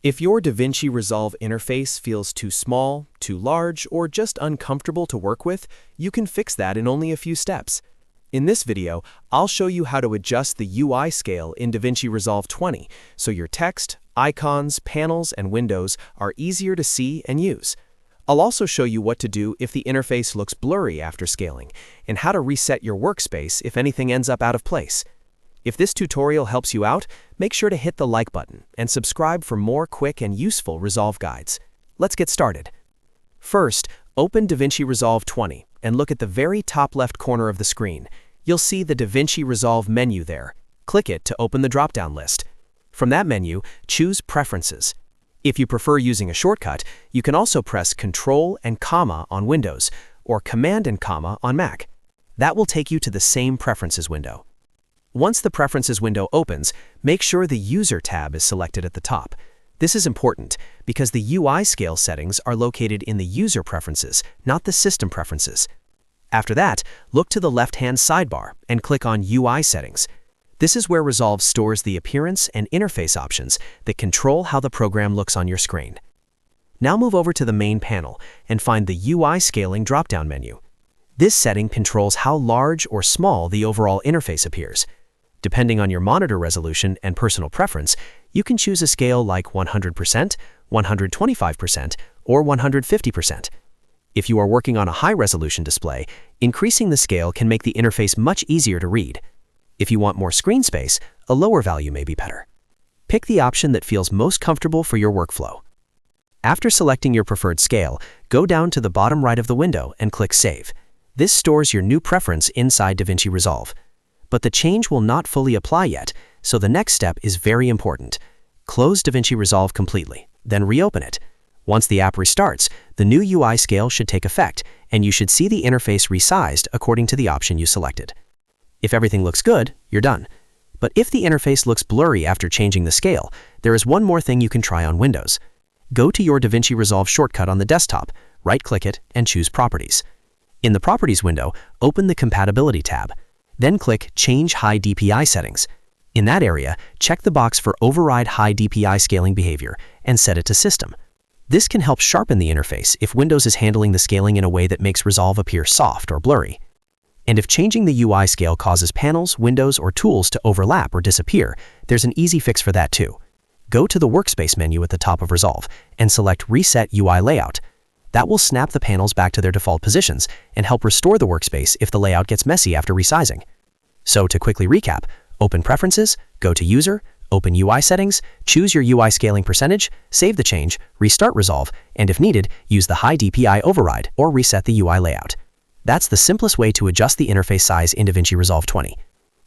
If your DaVinci Resolve interface feels too small, too large, or just uncomfortable to work with, you can fix that in only a few steps. In this video, I'll show you how to adjust the UI scale in DaVinci Resolve 20 so your text, icons, panels, and windows are easier to see and use. I'll also show you what to do if the interface looks blurry after scaling, and how to reset your workspace if anything ends up out of place. If this tutorial helps you out, make sure to hit the like button and subscribe for more quick and useful Resolve guides. Let's get started. First, open DaVinci Resolve 20 and look at the very top left corner of the screen. You'll see the DaVinci Resolve menu there. Click it to open the drop-down list. From that menu, choose Preferences. If you prefer using a shortcut, you can also press Ctrl and comma on Windows or Command and comma on Mac. That will take you to the same Preferences window. Once the Preferences window opens, make sure the User tab is selected at the top. This is important because the UI scale settings are located in the User Preferences, not the System Preferences. After that, look to the left-hand sidebar and click on UI Settings. This is where Resolve stores the appearance and interface options that control how the program looks on your screen. Now move over to the main panel and find the UI Scaling drop-down menu. This setting controls how large or small the overall interface appears. Depending on your monitor resolution and personal preference, you can choose a scale like 100%, 125%, or 150%. If you are working on a high-resolution display, increasing the scale can make the interface much easier to read. If you want more screen space, a lower value may be better. Pick the option that feels most comfortable for your workflow. After selecting your preferred scale, go down to the bottom right of the window and click Save. This stores your new preference inside DaVinci Resolve. But the change will not fully apply yet, so the next step is very important. Close DaVinci Resolve completely, then reopen it. Once the app restarts, the new UI scale should take effect, and you should see the interface resized according to the option you selected. If everything looks good, you're done. But if the interface looks blurry after changing the scale, there is one more thing you can try on Windows. Go to your DaVinci Resolve shortcut on the desktop, right-click it, and choose Properties. In the Properties window, open the Compatibility tab. Then click Change High DPI Settings. In that area, check the box for Override High DPI Scaling Behavior and set it to System. This can help sharpen the interface if Windows is handling the scaling in a way that makes Resolve appear soft or blurry. And if changing the UI scale causes panels, windows, or tools to overlap or disappear, there's an easy fix for that too. Go to the Workspace menu at the top of Resolve and select Reset UI Layout. That will snap the panels back to their default positions and help restore the workspace if the layout gets messy after resizing. So to quickly recap, open Preferences, go to User, open UI Settings, choose your UI scaling percentage, save the change, restart Resolve, and if needed, use the High DPI override or reset the UI layout. That's the simplest way to adjust the interface size in DaVinci Resolve 20.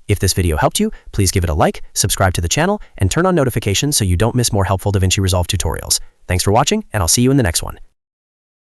If this video helped you, please give it a like, subscribe to the channel, and turn on notifications so you don't miss more helpful DaVinci Resolve tutorials. Thanks for watching, and I'll see you in the next one.